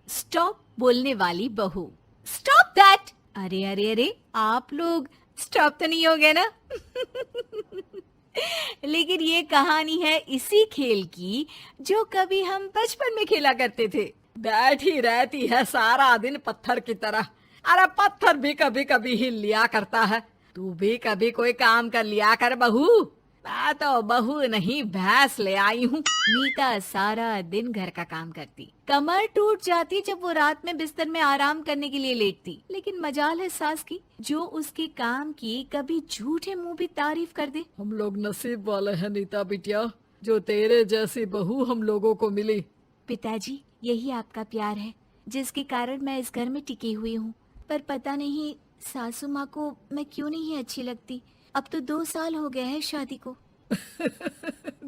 Stop बोलने वाली बहू। Stop that. अरे अरे अरे, आप लोग स्टॉप तो नहीं हो गए ना? लेकिन ये कहानी है इसी खेल की जो कभी हम बचपन में खेला करते थे। बैठी रहती है सारा दिन पत्थर की तरह। अरे पत्थर भी कभी कभी हिल लिया करता है। तू भी कभी कोई काम कर लिया कर बहू। मैं तो बहू नहीं भैंस ले आई हूँ। नीता सारा दिन घर का काम करती, कमर टूट जाती जब वो रात में बिस्तर में आराम करने के लिए लेटती। लेकिन मजाल है सास की, जो उसके काम की कभी झूठे मुंह भी तारीफ कर दे। हम लोग नसीब वाले हैं नीता बिटिया, जो तेरे जैसी बहू हम लोगों को मिली। पिताजी, यही आपका प्यार है जिसके कारण मैं इस घर में टिकी हुई हूँ। पर पता नहीं सासू माँ को मैं क्यों नहीं अच्छी लगती। अब तो 2 साल हो गए हैं शादी को।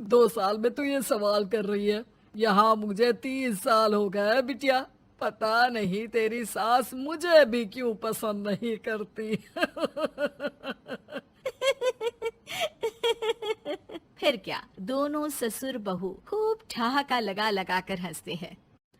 2 साल में तू ये सवाल कर रही है? यहाँ मुझे 30 साल हो गए बिटिया। पता नहीं तेरी सास मुझे भी क्यों पसंद नहीं करती। फिर क्या, दोनों ससुर बहू खूब ठहाका लगा लगा कर हंसते हैं।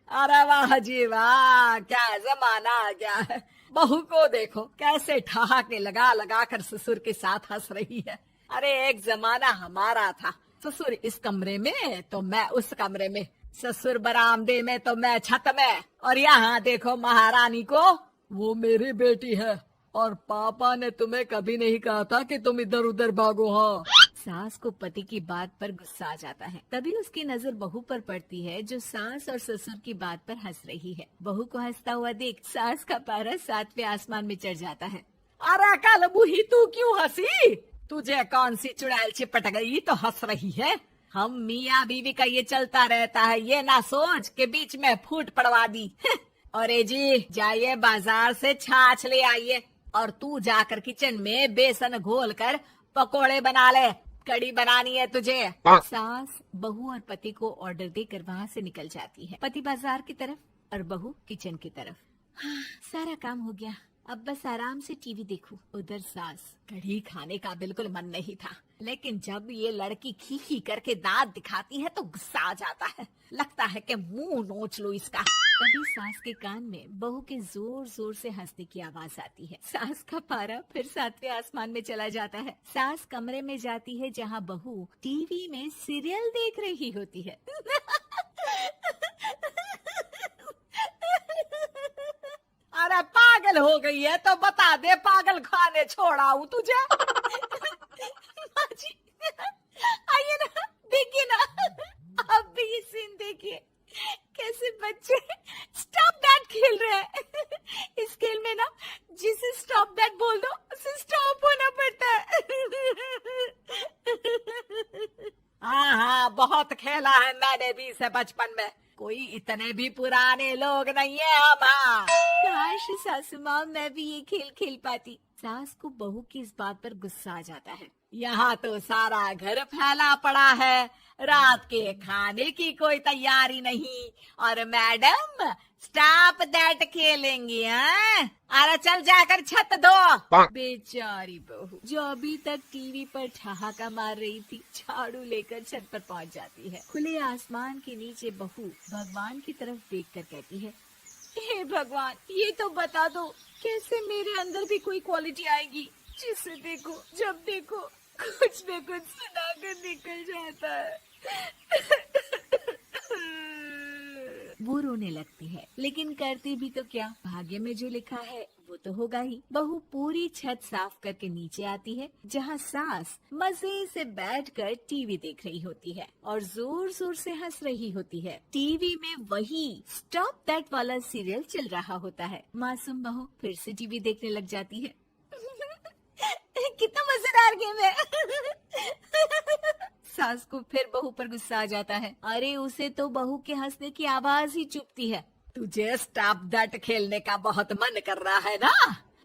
अरे वाह जी वाह, क्या जमाना आ गया है। बहू को देखो कैसे ठहाके लगा लगा कर ससुर के साथ हंस रही है। अरे एक जमाना हमारा था, ससुर इस कमरे में तो मैं उस कमरे में, ससुर बरामदे में तो मैं छत में। और यहाँ देखो महारानी को, वो मेरी बेटी है। और पापा ने तुम्हें कभी नहीं कहा था कि तुम इधर उधर भागो। हाँ, सास को पति की बात पर गुस्सा आ जाता है। तभी उसकी नजर बहू पर पड़ती है जो सास और ससुर की बात पर हंस रही है। बहू को हंसता हुआ देख सास का पारा 7वें आसमान में चढ़ जाता है। अरे कल बुही तू क्यों हंसी? तुझे कौन सी चुड़ैल चिपट गई तो हंस रही है? हम मियाँ बीवी का ये चलता रहता है, ये ना सोच के बीच में फूट पड़वा दी। अरे जी जाइए बाजार से छाछ ले आइए, और तू जाकर किचन में बेसन घोल कर पकोड़े बना ले, कड़ी बनानी है तुझे। सास बहू और पति को ऑर्डर देकर वहाँ से निकल जाती है। पति बाजार की तरफ और बहू किचन की तरफ। हाँ, सारा काम हो गया, अब बस आराम से टीवी देखूं। उधर सास, कढ़ी खाने का बिल्कुल मन नहीं था, लेकिन जब ये लड़की खी खी करके दांत दिखाती है तो गुस्सा आ जाता है। लगता है कि मुंह नोच लो इसका। तभी सास के कान में बहू के जोर जोर से हंसने की आवाज आती है। सास का पारा फिर 7वें आसमान में चला जाता है। सास कमरे में जाती है जहाँ बहू टीवी में सीरियल देख रही होती है। अरे पागल हो गई है तो बता दे, पागल खाने छोड़ाऊं तुझे? माँ जी, आइए ना, देखिए ना, आप भी ये सीन देखिए, कैसे बच्चे स्टॉप दैट खेल रहे हैं। इस खेल में ना जिसे स्टॉप दैट बोल दो उसे स्टॉप होना पड़ता है। हाँ हाँ, बहुत खेला है मैंने भी इसे बचपन में। कोई इतने भी पुराने लोग नहीं है हम। हाँ, काश सासू माँ मैं भी ये खेल खेल पाती। सास को बहू की इस बात पर गुस्सा आ जाता है। यहाँ तो सारा घर फैला पड़ा है, रात के खाने की कोई तैयारी नहीं, और मैडम स्टॉप दैट खेलेंगी। हाँ, अरे चल जाकर छत धो। बेचारी बहू जो अभी तक टीवी पर ठहाका मार रही थी, झाड़ू लेकर छत पर पहुंच जाती है। खुले आसमान के नीचे बहू भगवान की तरफ देखकर कहती है, हे भगवान, ये तो बता दो कैसे मेरे अंदर भी कोई क्वालिटी आएगी जिसे देखो जब देखो कुछ न कुछ सुनाकर निकल जाता है। वो रोने लगती है, लेकिन करती भी तो क्या, भाग्य में जो लिखा है वो तो होगा ही। बहू पूरी छत साफ करके नीचे आती है जहाँ सास मजे से बैठकर टीवी देख रही होती है और जोर जोर से हंस रही होती है। टीवी में वही स्टॉप दैट वाला सीरियल चल रहा होता है। मासूम बहू फिर से टीवी देखने लग जाती है। कितना मजेदार गेम है। सास को फिर बहू पर गुस्सा आ जाता है। अरे उसे तो बहू के हंसने की आवाज ही चुभती है। तुझे स्टॉप दैट खेलने का बहुत मन कर रहा है ना?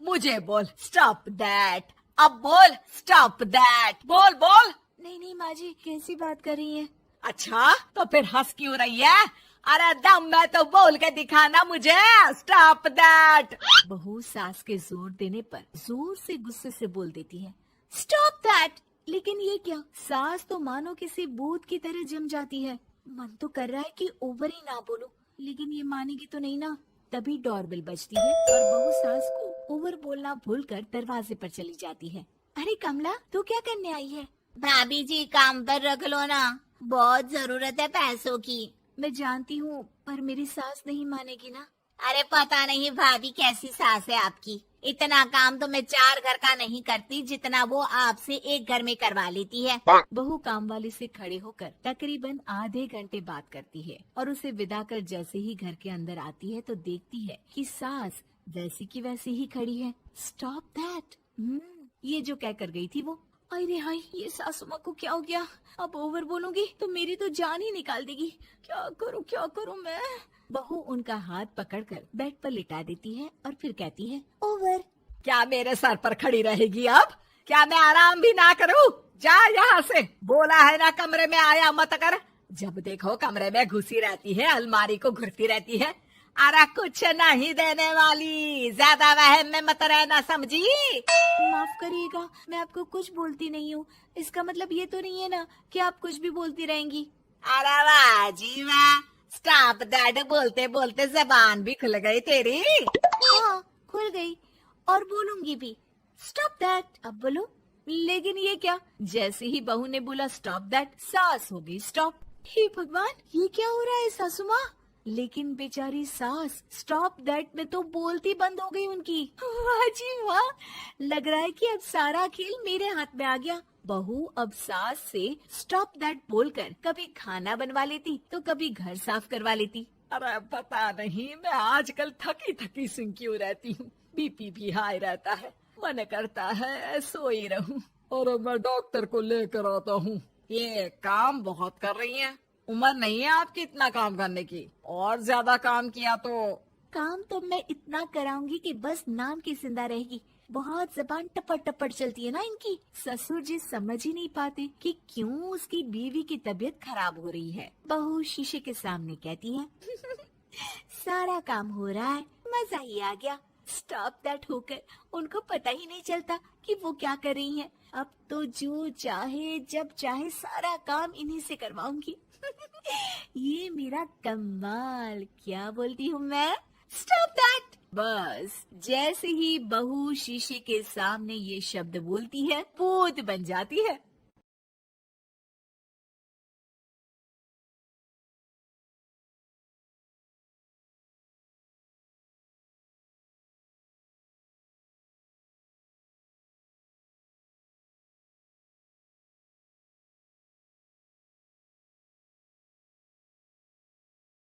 मुझे बोल स्टॉप दैट, अब बोल स्टॉप दैट, बोल बोल। नहीं नहीं माँ जी, कैसी बात कर रही है? अच्छा तो फिर हंस क्यों रही है? अरे दम में तो बोल के दिखाना मुझे स्टॉप दैट। बहू सास के जोर देने पर जोर से गुस्से से बोल देती है, स्टॉप दैट। लेकिन ये क्या, सास तो मानो किसी भूत की तरह जम जाती है। मन तो कर रहा है कि ओवर ही ना बोलूं, लेकिन ये मानेगी तो नहीं ना। तभी डोरबेल बजती है और बहू सास को ओवर बोलना भूलकर दरवाजे पर चली जाती है। अरे कमला, तू क्या करने आई है? भाभी जी काम पर रख लो ना, बहुत जरूरत है पैसों की। मैं जानती हूँ, पर मेरी सास नहीं मानेगी ना। अरे पता नहीं भाभी कैसी सास है आपकी, इतना काम तो मैं 4 घर का नहीं करती जितना वो आपसे एक घर में करवा लेती है। बहू काम वाली से खड़े होकर तकरीबन आधे घंटे बात करती है और उसे विदा कर जैसे ही घर के अंदर आती है तो देखती है कि सास वैसी की वैसी ही खड़ी है। Stop that. ये जो कह कर गई थी वो। अरे हाय, ये सासू माँ को क्या हो गया? अब ओवर बोलूंगी तो मेरी तो जान ही निकाल देगी। क्या करूँ मैं? बहू उनका हाथ पकड़कर बेड पर लिटा देती है और फिर कहती है, ओवर। क्या मेरे सर पर खड़ी रहेगी अब? क्या मैं आराम भी ना करूं? जा यहाँ से, बोला है ना कमरे में आया मत कर। जब देखो कमरे में घुसी रहती है, अलमारी को घुरती रहती है। अरे कुछ नहीं देने वाली, ज्यादा वहम में मत रहना, समझी? माफ करिएगा, मैं आपको कुछ बोलती नहीं हूँ। इसका मतलब ये तो नहीं है ना कि आप कुछ भी बोलती रहेंगी। अरे वाह जी वाह, स्टॉप दैट बोलते बोलते जबान भी खुल गई तेरी। हाँ, खुल गई और बोलूंगी भी। Stop that. अब बोलो। लेकिन ये क्या? जैसे ही बहू ने बोला स्टॉप दैट, सास हो गई स्टॉप। हे भगवान, ये क्या हो रहा है सासू माँ? लेकिन बेचारी सास स्टॉप दैट में तो बोलती बंद हो गई उनकी। वाह जी वाह, लग रहा है कि अब सारा खेल मेरे हाथ में आ गया। बहू अब सास से स्टॉप दैट बोलकर कभी खाना बनवा लेती तो कभी घर साफ करवा लेती। अरे पता नहीं, मैं आजकल थकी थकी सी क्यों रहती हूँ। बीपी भी हाई रहता है, मन करता है सोई रहूं। और मैं डॉक्टर को लेकर आता हूँ। ये काम बहुत कर रही हैं, उम्र नहीं है आपकी इतना काम करने की। और ज्यादा काम किया तो काम तो मैं इतना कराऊंगी कि बस नाम की जिंदा रहेगी। बहुत जबान टपट टपट चलती है ना इनकी। ससुर जी समझ ही नहीं पाते कि क्यों उसकी बीवी की तबीयत खराब हो रही है। बहू शीशे के सामने कहती है, सारा काम हो रहा है, मजा ही आ गया। स्टॉप दैट होकर उनको पता ही नहीं चलता कि वो क्या कर रही हैं। अब तो जो चाहे जब चाहे सारा काम इन्हीं से करवाऊंगी। ये मेरा कमाल। क्या बोलती हूँ मैं? Stop that. बस जैसे ही बहू शीशे के सामने ये शब्द बोलती है, भूत बन जाती है।